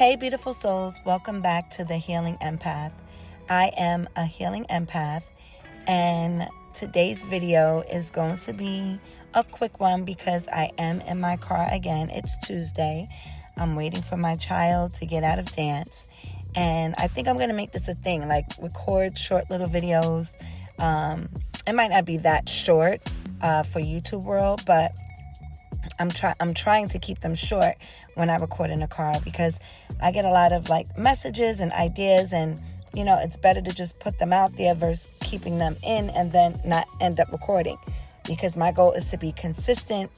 Hey, beautiful souls. Welcome back to the Healing Empath. I am a healing empath, and today's video is going to be a quick one because I am in my car again. It's Tuesday. I'm waiting for my child to get out of dance, and I think I'm going to make this a thing, like record short little videos. It might not be that short for YouTube world, but I'm trying to keep them short when I record in a car because I get a lot of messages and ideas, and it's better to just put them out there versus keeping them in and then not end up recording, because my goal is to be consistent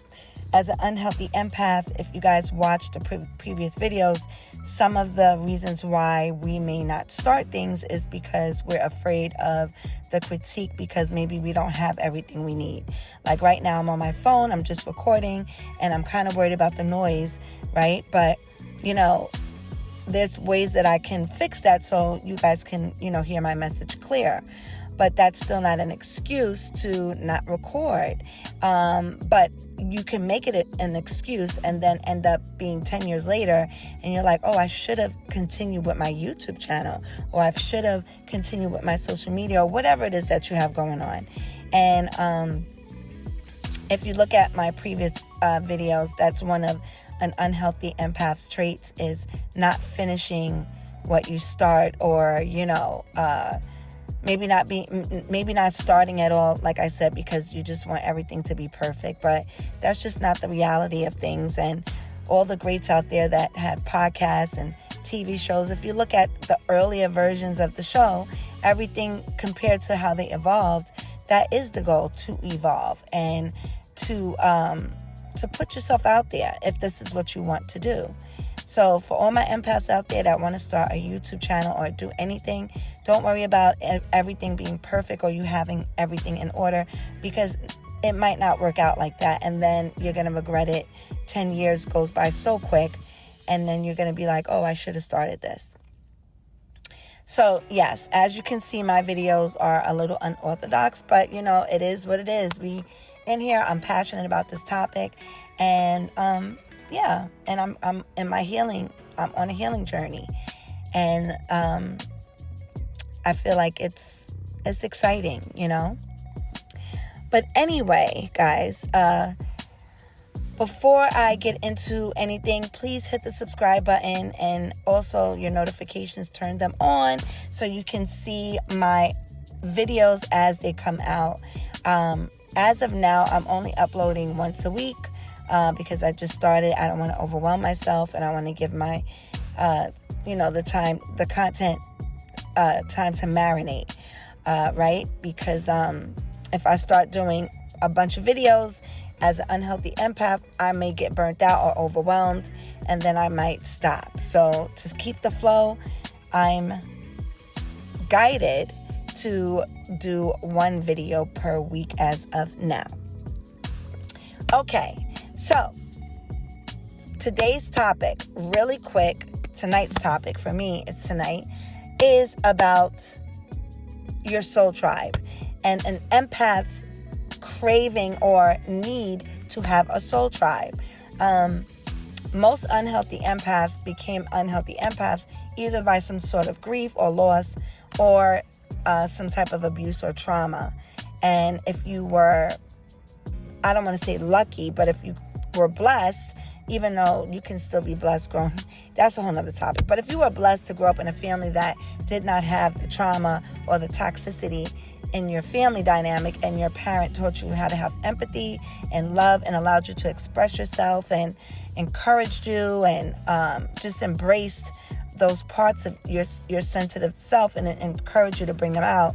as an unhealthy empath. If you guys watched the previous videos, some of the reasons why we may not start things is because we're afraid of the critique, because maybe we don't have everything we need. Like right now, I'm on my phone, I'm just recording, and I'm kind of worried about the noise, right? But, there's ways that I can fix that so you guys can, hear my message clear. But that's still not an excuse to not record. But you can make it an excuse and then end up being 10 years later and you're like, oh, I should have continued with my YouTube channel, or I should have continued with my social media, or whatever it is that you have going on. And if you look at my previous videos, that's one of an unhealthy empath's traits, is not finishing what you start, or, maybe not starting at all, like I said, because you just want everything to be perfect. But that's just not the reality of things. And all the greats out there that had podcasts and TV shows, if you look at the earlier versions of the show, everything compared to how they evolved, that is the goal, to evolve and to put yourself out there if this is what you want to do. So for all my empaths out there that want to start a YouTube channel or do anything, don't worry about everything being perfect or you having everything in order, because it might not work out like that. And then you're going to regret it. 10 years goes by so quick. And then you're going to be like, oh, I should have started this. So yes, as you can see, my videos are a little unorthodox, but it is what it is. In here, I'm passionate about this topic, and and I'm in my healing. I'm on a healing journey, and I feel like it's exciting, But anyway, guys, before I get into anything, please hit the subscribe button, and also your notifications, turn them on so you can see my videos as they come out. As of now, I'm only uploading once a week because I just started. I don't want to overwhelm myself, and I want to give my, the content time to marinate, right? Because if I start doing a bunch of videos as an unhealthy empath, I may get burnt out or overwhelmed, and then I might stop. So to keep the flow, I'm guided to do one video per week as of now. Okay, so today's topic, really quick, tonight's topic for me, is about your soul tribe and an empath's craving or need to have a soul tribe. Most unhealthy empaths became unhealthy empaths either by some sort of grief or loss, or some type of abuse or trauma. And if you were, I don't want to say lucky, but if you were blessed, even though you can still be blessed growing, that's a whole nother topic. But if you were blessed to grow up in a family that did not have the trauma or the toxicity in your family dynamic, and your parent taught you how to have empathy and love and allowed you to express yourself and encouraged you and just embraced those parts of your sensitive self and encourage you to bring them out,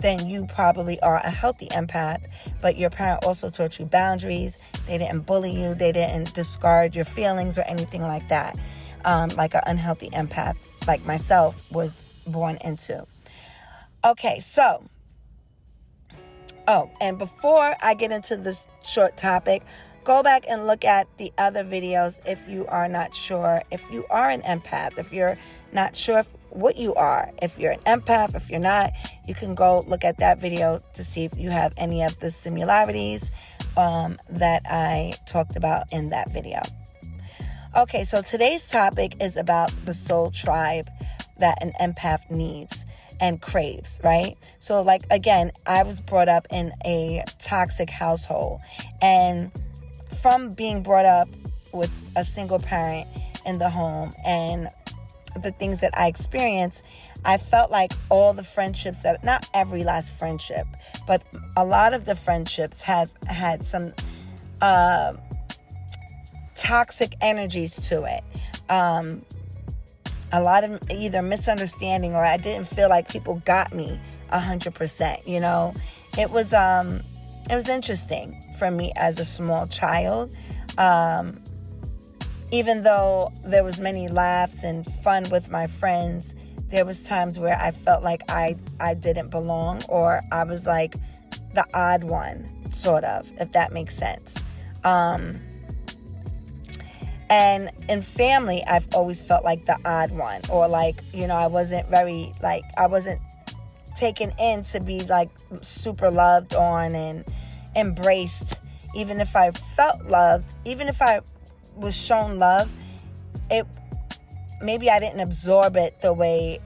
then you probably are a healthy empath. But your parent also taught you boundaries. They didn't bully you. They didn't discard your feelings or anything like that, like an unhealthy empath like myself was born into. Okay, so, and before I get into this short topic, go back and look at the other videos if you are not sure if you are an empath, if you're not sure what you are. If you're an empath, if you're not, you can go look at that video to see if you have any of the similarities that I talked about in that video. Okay, so today's topic is about the soul tribe that an empath needs and craves, right? So like, again, I was brought up in a toxic household, and from being brought up with a single parent in the home and the things that I experienced, I felt like all the friendships that, not every last friendship, but a lot of the friendships have had some toxic energies to it. A lot of either misunderstanding, or I didn't feel like people got me 100%, you know. It was interesting for me as a small child. Even though there was many laughs and fun with my friends, there was times where I felt like I didn't belong, or I was like the odd one, sort of, if that makes sense. And in family, I've always felt like the odd one, or like, you know, I wasn't taken in to be like super loved on and embraced. Even if I felt loved, even if I was shown love, maybe I didn't absorb it the way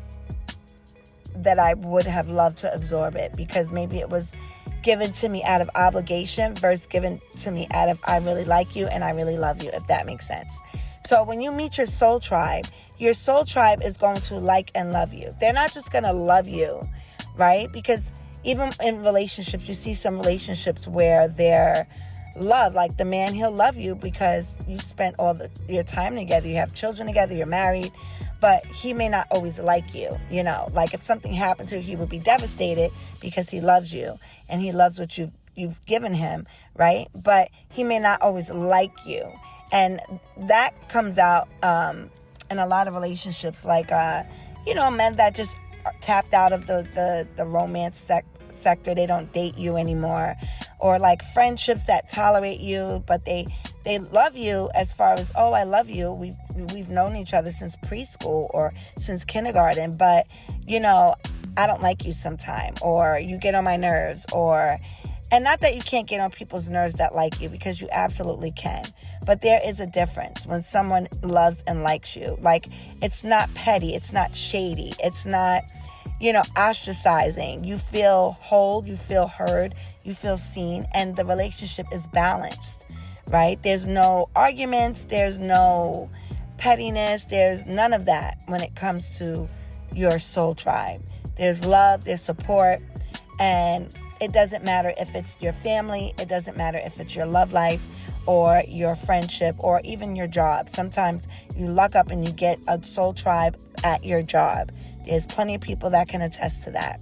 that I would have loved to absorb it, because maybe it was given to me out of obligation versus given to me out of I really like you and I really love you, if that makes sense. So when you meet your soul tribe is going to like and love you. They're not just going to love you, right? Because even in relationships, you see some relationships where they're love, like the man, he'll love you because you spent all your time together, you have children together, you're married, but he may not always like you, you know. Like if something happened to you, he would be devastated because he loves you and he loves what you've given him, right? But he may not always like you. And that comes out in a lot of relationships, like you know, men that just are tapped out of the romance sector, they don't date you anymore, or like friendships that tolerate you, but they love you as far as, oh, I love you, we've known each other since preschool or since kindergarten, but you know, I don't like you sometime, or you get on my nerves, and not that you can't get on people's nerves that like you, because you absolutely can, but there is a difference when someone loves and likes you. Like, it's not petty, it's not shady, it's not, you know, ostracizing. You feel whole, you feel heard, you feel seen, and the relationship is balanced, right? There's no arguments, there's no pettiness, there's none of that when it comes to your soul tribe. There's love, there's support, and it doesn't matter if it's your family, it doesn't matter if it's your love life or your friendship or even your job. Sometimes you luck up and you get a soul tribe at your job. There's plenty of people that can attest to that.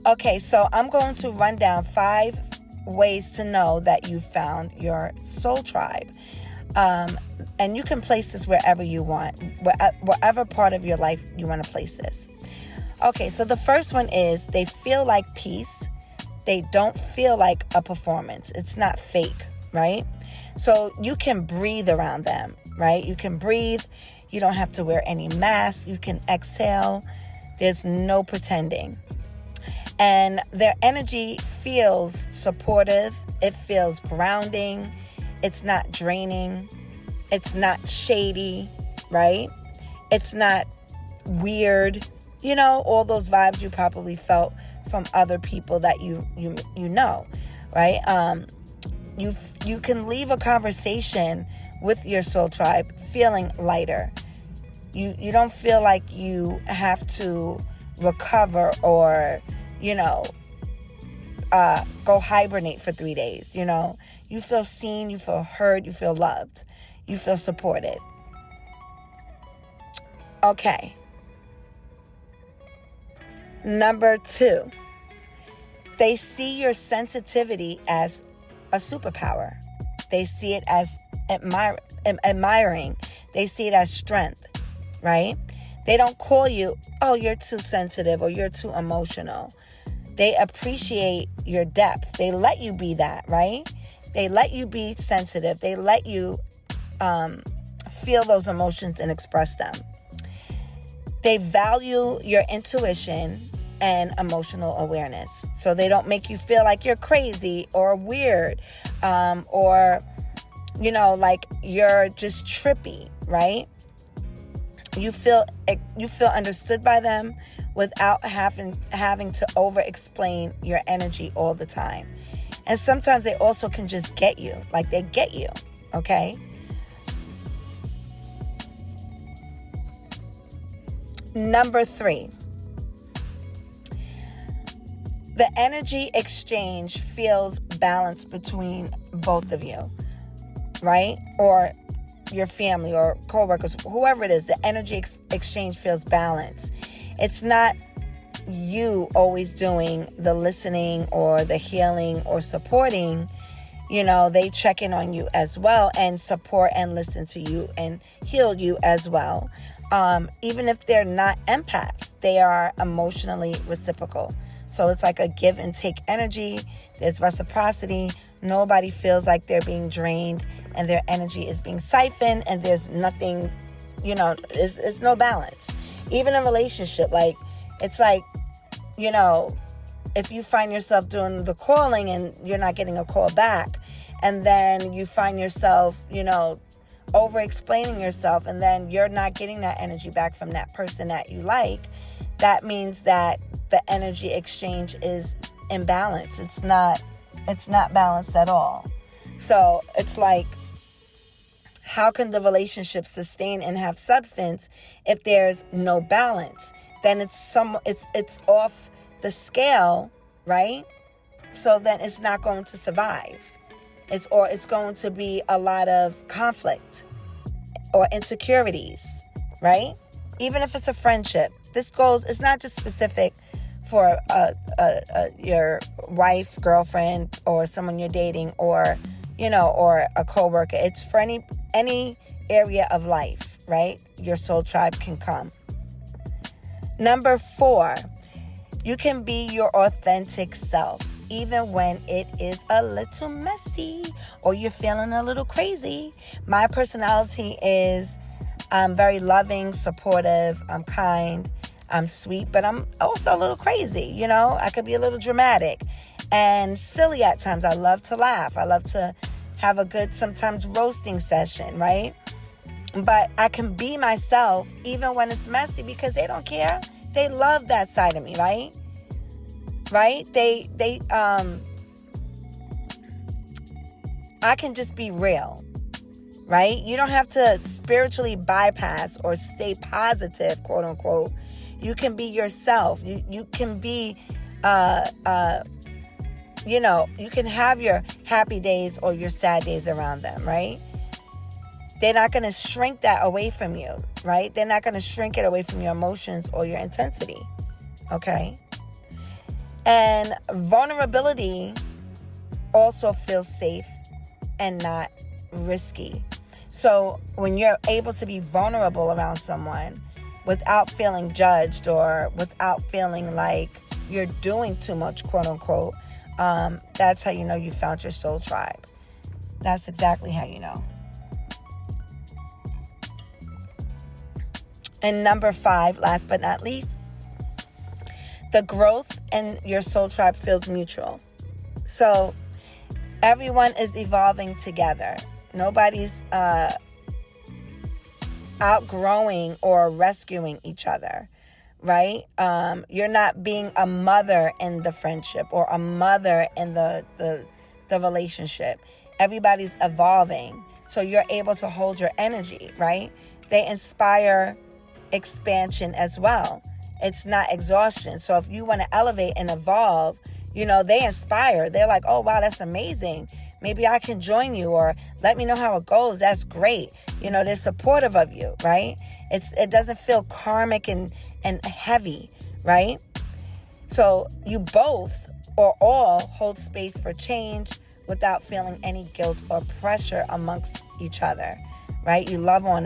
Okay, so I'm going to run down 5 ways to know that you found your soul tribe. And you can place this wherever you want, whatever part of your life you want to place this. Okay, so the first one is they feel like peace. They don't feel like a performance. It's not fake, right? So you can breathe around them, right? You can breathe. You don't have to wear any mask. You can exhale. There's no pretending. And their energy feels supportive. It feels grounding. It's not draining. It's not shady, right? It's not weird. You know, all those vibes you probably felt from other people that you know, right? You can leave a conversation with your soul tribe feeling lighter. You don't feel like you have to recover or, you know, go hibernate for 3 days, you know. You feel seen, you feel heard, you feel loved, you feel supported. Okay. Number 2, they see your sensitivity as a superpower. They see it as admiring. They see it as strength, right? They don't call you, oh, you're too sensitive or you're too emotional. They appreciate your depth. They let you be that, right? They let you be sensitive. They let you feel those emotions and express them. They value your intuition and emotional awareness. So they don't make you feel like you're crazy or weird or like you're just trippy, right? You feel understood by them without having to over explain your energy all the time. And sometimes they also can just get you, like they get you, okay? Number 3, the energy exchange feels balanced between both of you, right? Or your family or coworkers, whoever it is, the energy exchange feels balanced. It's not you always doing the listening or the healing or supporting. They check in on you as well and support and listen to you and heal you as well. Even if they're not empaths, they are emotionally reciprocal. So it's like a give and take energy. There's reciprocity. Nobody feels like they're being drained and their energy is being siphoned, and there's nothing, it's no balance. Even in a relationship, like, it's like, if you find yourself doing the calling and you're not getting a call back, and then you find yourself, over explaining yourself, and then you're not getting that energy back from that person that you like, that means that the energy exchange is imbalanced. It's not balanced at all. So it's like, how can the relationship sustain and have substance if there's no balance? Then it's off the scale, right? So then it's not going to survive. It's going to be a lot of conflict or insecurities, right? Even if it's a friendship, it's not just specific for your wife, girlfriend, or someone you're dating, or or a coworker. It's for any area of life, right? Your soul tribe can come. Number 4, you can be your authentic self, even when it is a little messy or you're feeling a little crazy. My personality is I'm very loving, supportive, I'm kind, I'm sweet, but I'm also a little crazy, I could be a little dramatic and silly at times. I love to laugh. I love to have a good, sometimes roasting session, right? But I can be myself even when it's messy because they don't care. They love that side of me, right? Right? I can just be real, right? You don't have to spiritually bypass or stay positive, quote unquote. You can be yourself. You can be, you can have your happy days or your sad days around them, right? They're not going to shrink that away from you, right? They're not going to shrink it away from your emotions or your intensity, okay? And vulnerability also feels safe and not risky. So when you're able to be vulnerable around someone without feeling judged or without feeling like you're doing too much, quote unquote, that's how you know you found your soul tribe. That's exactly how you know. And number 5, last but not least, the growth in your soul tribe feels mutual. So everyone is evolving together. Nobody's outgrowing or rescuing each other, right? You're not being a mother in the friendship or a mother in the relationship. Everybody's evolving. So you're able to hold your energy, right? They inspire expansion as well. It's not exhaustion. So if you want to elevate and evolve, they inspire. They're like, oh, wow, that's amazing. Maybe I can join you, or let me know how it goes. That's great. They're supportive of you, right? It doesn't feel karmic and heavy, right? So you both or all hold space for change without feeling any guilt or pressure amongst each other, right? You love on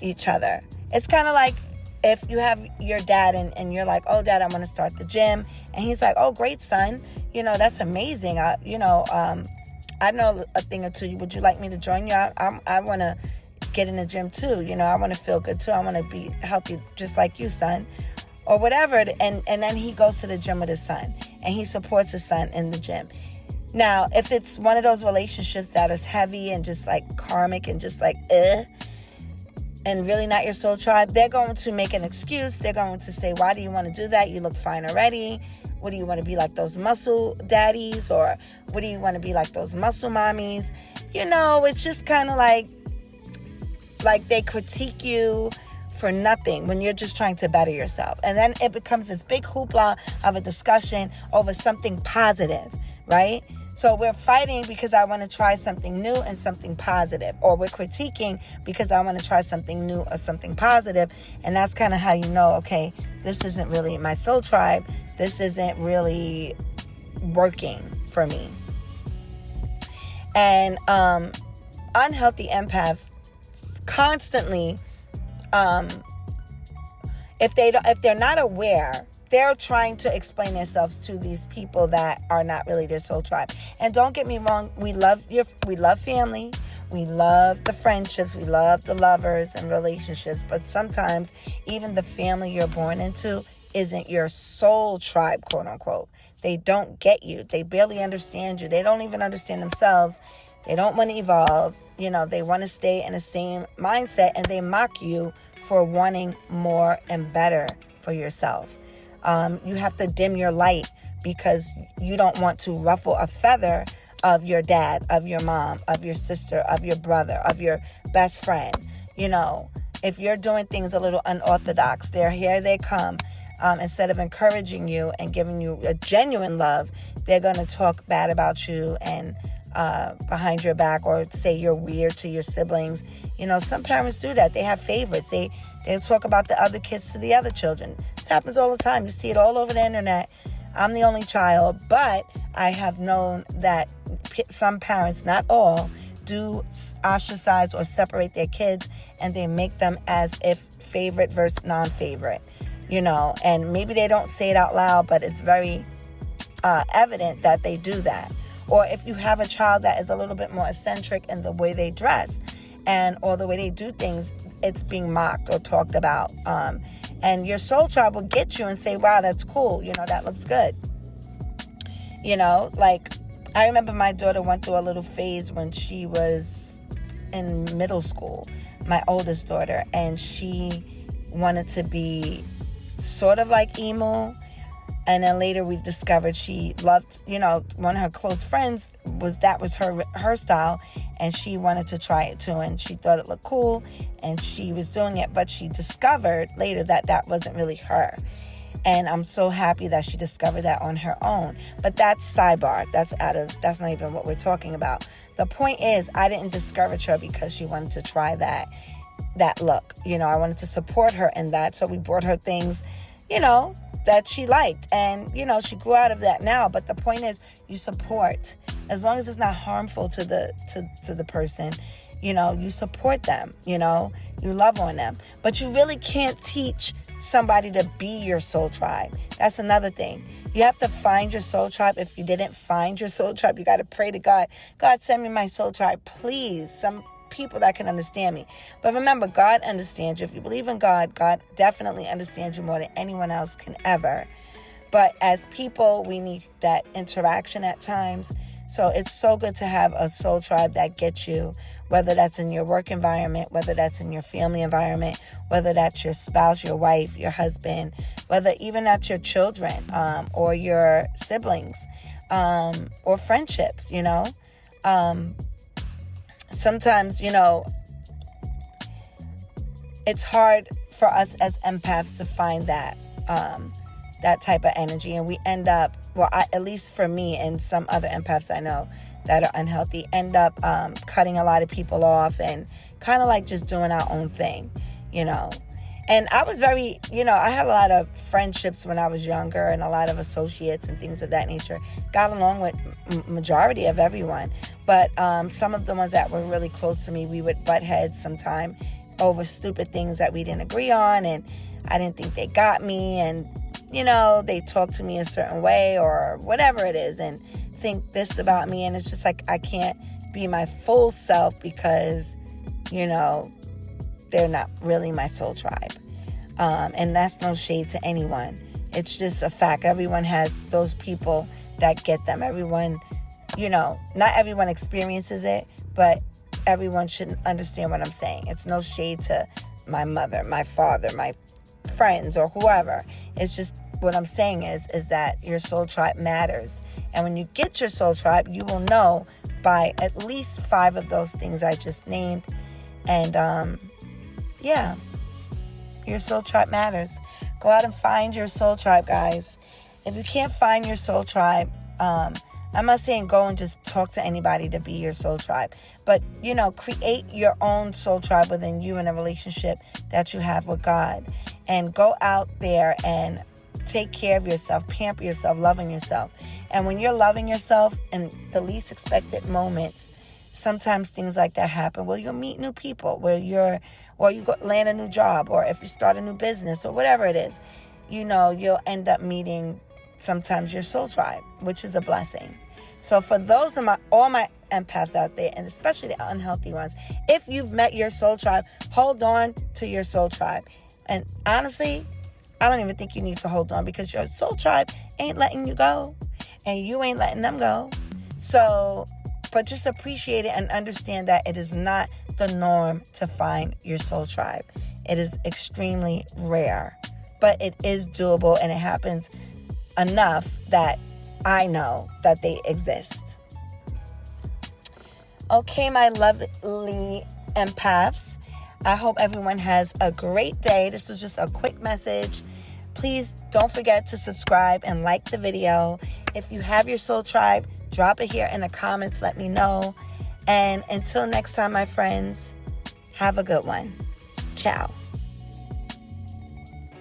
each other. It's kind of like if you have your dad and you're like, oh, Dad, I want to start the gym. And he's like, oh, great, son. That's amazing. I know a thing or two. Would you like me to join you? I want to get in the gym too. I want to feel good too. I want to be healthy just like you, son. Or whatever. And then he goes to the gym with his son. And he supports his son in the gym. Now, if it's one of those relationships that is heavy and just like karmic and just like, and really not your soul tribe, they're going to make an excuse. They're going to say, why do you want to do that? You look fine already. What do you want to be like those muscle daddies? Or what do you want to be like those muscle mommies? It's just kind of like they critique you for nothing when you're just trying to better yourself. And then it becomes this big hoopla of a discussion over something positive, right? So we're fighting because I want to try something new and something positive. Or we're critiquing because I want to try something new or something positive. And that's kind of how you know, okay, this isn't really my soul tribe. This isn't really working for me. And unhealthy empaths constantly, if they're not aware, they're trying to explain themselves to these people that are not really their soul tribe. And don't get me wrong, we love family, we love the friendships, we love the lovers and relationships, but sometimes even the family you're born into isn't your soul tribe, quote unquote. They don't get you. They barely understand you. They don't even understand themselves. They don't want to evolve. They want to stay in the same mindset, and they mock you for wanting more and better for yourself. You have to dim your light because you don't want to ruffle a feather of your dad, of your mom, of your sister, of your brother, of your best friend. If you're doing things a little unorthodox, here they come. Instead of encouraging you and giving you a genuine love, they're going to talk bad about you and behind your back, or say you're weird to your siblings. Some parents do that. They have favorites. They'll talk about the other kids to the other children. This happens all the time. You see it all over the internet. I'm the only child, but I have known that some parents, not all, do ostracize or separate their kids, and they make them as if favorite versus non-favorite, and maybe they don't say it out loud, but it's very evident that they do that. Or if you have a child that is a little bit more eccentric in the way they dress or the way they do things, it's being mocked or talked about. And your soul tribe will get you and say, wow, that's cool. That looks good. I remember my daughter went through a little phase when she was in middle school, my oldest daughter, and she wanted to be sort of like emo. And then later we discovered she loved, one of her close friends was her style, and she wanted to try it too, and she thought it looked cool, and she was doing it, but she discovered later that wasn't really her. And I'm so happy that she discovered that on her own. But that's sidebar. That's not even what we're talking about. The point is, I didn't discourage her because she wanted to try that look. I wanted to support her in that, so we brought her things, that she liked. And, she grew out of that now. But the point is, you support. As long as it's not harmful to the person, you support them, you love on them. But you really can't teach somebody to be your soul tribe. That's another thing. You have to find your soul tribe. If you didn't find your soul tribe, you got to pray to God. God, send me my soul tribe, please. Some people that can understand me. But remember, God understands you. If you believe in God, God definitely understands you more than anyone else can ever. But as people, we need that interaction at times. So it's so good to have a soul tribe that gets you, whether that's in your work environment, whether that's in your family environment, whether that's your spouse, your wife, your husband, whether even that's your children, or your siblings, or friendships, Sometimes, it's hard for us as empaths to find that type of energy. And we end up, at least for me and some other empaths I know that are unhealthy, end up cutting a lot of people off and kind of like just doing our own thing, And I was very, I had a lot of friendships when I was younger and a lot of associates and things of that nature. Got along with majority of everyone. But some of the ones that were really close to me, we would butt heads sometime over stupid things that we didn't agree on. And I didn't think they got me. And, they talked to me a certain way or whatever it is and think this about me. And it's just like I can't be my full self because, they're not really my soul tribe. And that's no shade to anyone. It's just a fact. Everyone has those people that get them. Everyone not everyone experiences it, but everyone should understand what I'm saying. It's no shade to my mother, my father, my friends, or whoever. It's just what I'm saying is that your soul tribe matters. And when you get your soul tribe, you will know by at least 5 of those things I just named. And your soul tribe matters. Go out and find your soul tribe, guys. If you can't find your soul tribe, I'm not saying go and just talk to anybody to be your soul tribe. But, create your own soul tribe within you in a relationship that you have with God. And go out there and take care of yourself, pamper yourself, loving yourself. And when you're loving yourself in the least expected moments, sometimes things like that happen where you'll meet new people, or you go land a new job, or if you start a new business or whatever it is, you'll end up meeting sometimes your soul tribe, which is a blessing. So for those of all my empaths out there, and especially the unhealthy ones, if you've met your soul tribe, hold on to your soul tribe. And honestly, I don't even think you need to hold on, because your soul tribe ain't letting you go, and you ain't letting them go. So, but just appreciate it and understand that it is not the norm to find your soul tribe. It is extremely rare, but it is doable, and it happens enough that I know that they exist. Okay, my lovely empaths, I hope everyone has a great day. This was just a quick message. Please don't forget to subscribe and like the video. If you have your soul tribe, drop it here in the comments. Let me know. And until next time, my friends, have a good one. Ciao.